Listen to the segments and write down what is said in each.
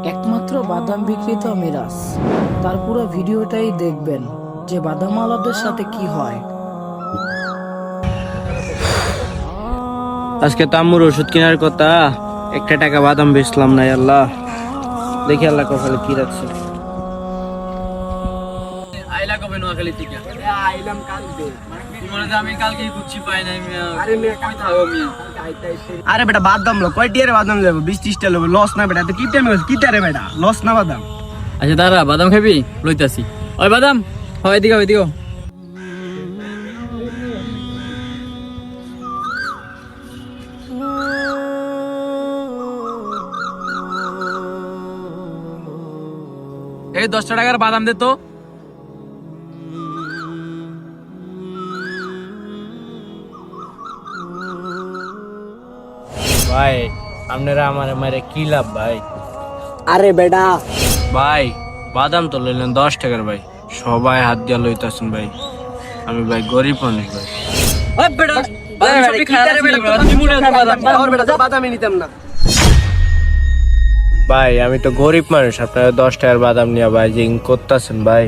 একমাত্র বাদাম বিক্রেতা মিরাজ। তার পুরো ভিডিওটাই দেখবেন যে বাদামওয়ালাদের সাথে কি হয়। আজকে তো আম্মুর ওষুধ কেনার কথা, একটা টাকা বাদাম বেচলাম না। আল্লাহ, দেখি আল্লাহ কপালে কি রাখছে। আইলা কবে নোয়াখালী থেকে? আইলাম কালকে। তোমার যে আমি কালকেই খুঁজছি পাই নাই মিয়া। আরে মেয়ে কই থাকো মিয়া? আরে বেটা বাদাম লো কয় টিয়ারে বাদাম লেবো 20-30টা লেবো লস না বেটা তো কি টাইম কি টারে বেটা লস না বাদাম আচ্ছা দাঁড়া, বাদাম খাবি? লইতাছি। ওই বাদাম, হয় এদিকে এদিকে। এই 10 টাকার বাদাম দে তো। ভাই আপনারা আমার মারে কি লাভ ভাই? আরে বেটা ভাই বাদাম তো লইলেন 10 টাকার ভাই, সবাই হাত দিয়া লইতাছেন ভাই। আমি ভাই গরিব মানুষ ভাই। ওই বেটা, বাদাম সবই খায় রে বেটা, তুই মুড়ে দে বাদাম। ওর বেটা যা বাদামই নিতাম না ভাই আমি তো গরিব মানুষ, আপনারা 10 টাকার বাদাম নিয়ে ভাই জিং করতেছেন ভাই।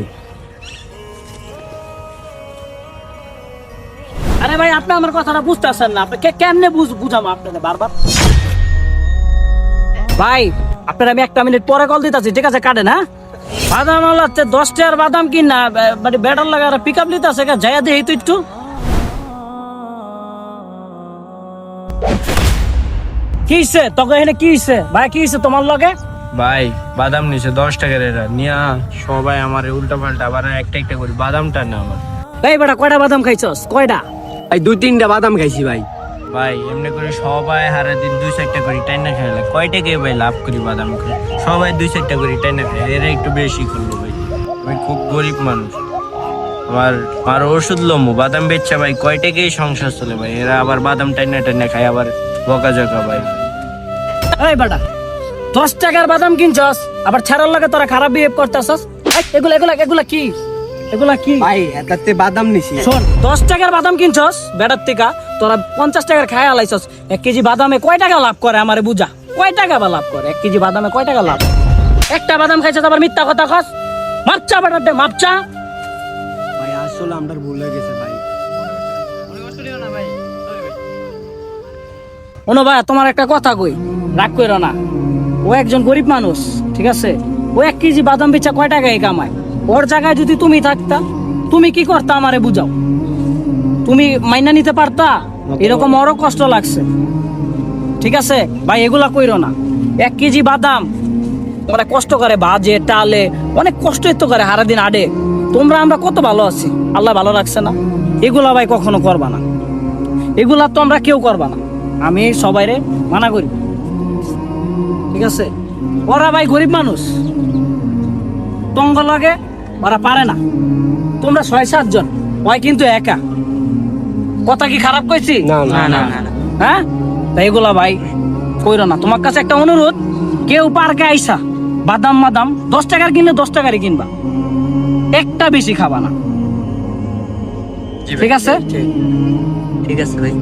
আরে ভাই, আপনি আমার কথাটা বুঝতেছেন না। আপনি কেমনে বুঝাবো আপনাদের বারবার? ভাই আপনার আমি 1 মিনিট পরে কল দিতেছি, ঠিক আছে? কাটেন। হ্যাঁ, বাদাম হচ্ছে 10 টাকার বাদাম কিন না, মানে ব্যাটার লাগা আর পিক আপ নিতেছে, যাইয়া দেই তো একটু। কি হইছে তোকে এখানে? কি হইছে ভাই? কি হইছে তোমার লগে? ভাই বাদাম নিছে 10 টাকার, এরা নিয়া সবাই আমার উল্টা পাল্টা আবার একটা একটা করে বাদামটা না আমার। এই বেটা, কয়টা বাদাম খাইছস? কয়টা? এই 2-3টা বাদাম খাইছি ভাই ভাই এমনি করে সবাই হারা দিন 2-4টা করে টাইনা খাইলে কয় টাকায় ভাই লাভ করি বাদাম খাই? সবাই 2-4টা করে টাইনা খায়, এরা একটু বেশি করলো ভাই। আমি খুব গরিব মানুষ, আমার ওষুধ লমু বাদাম বেচছে ভাই, কয় টাকায় সংসার চলে ভাই? এরা আবার বাদাম টাইনা টাইনা খায়, আবার বকাঝকা ভাই। এই বেটা, 10 টাকার বাদাম কিনছস, আবার ছাড়ার লাগে তোরা খারাপ বিহেভ করতেছস। এগুলা এগুলা এগুলা কি? এগুলা কি ভাই এটাতে বাদাম নিছি শোন, 10 টাকার বাদাম কিনছস বেটার থেকে, তোরা 50 টাকার খায় আলাইছস। 1 কেজি বাদামে কয় টাকা লাভ করে আমারে বুঝা? কয় টাকা বা লাভ করে 1 কেজি বাদামে? কয় টাকা লাভ? একটা বাদাম খাইছস আবার মিথ্যা কথা কস। মাপচা বেটার দে, মাপচা। ভাই আসলে আমার ভুল হয়ে গেছে ভাই ওনো ভাই, তোমার একটা কথা কই, রাগ কইরো না। ও একজন গরিব মানুষ, ঠিক আছে? ও 1 কেজি বাদাম বেচা কয় টাকায় কামায়? ওর জায়গায় যদি তুমি থাকতা, তুমি কি করতা আমারে বুঝাও। তুমি মাইনা নিতে পারতা? এরকম ওরও কষ্ট লাগছে, ঠিক আছে ভাই? এগুলা কইরো না। 1 কেজি বাদাম তোমরা কষ্ট করে বাজে টালে, অনেক কষ্টই তো করে সারাদিন আডে। তোমরা আমরা কত ভালো আছি, আল্লাহ ভালো রাখছে না? এগুলা ভাই কখনো করবা না, এগুলা তো আমরা কেউ করবা না। আমি সবাইরে মানা করি, ঠিক আছে? ওরা ভাই গরিব মানুষ, তঙ্গ লাগে, ওরা পারে না। তোমরা 6-7 জন, ওই কিন্তু একা। কথা কি খারাপ কইছি? না না না হ্যাঁ, তাই এগুলা ভাই কইরো না। তোমার কাছে একটা অনুরোধ, কেউ পার্কে আইসা বাদাম 10 টাকার কিনলে 10 টাকারই কিনবা, একটা বেশি খাবা না, ঠিক আছে? ঠিক আছে ভাই।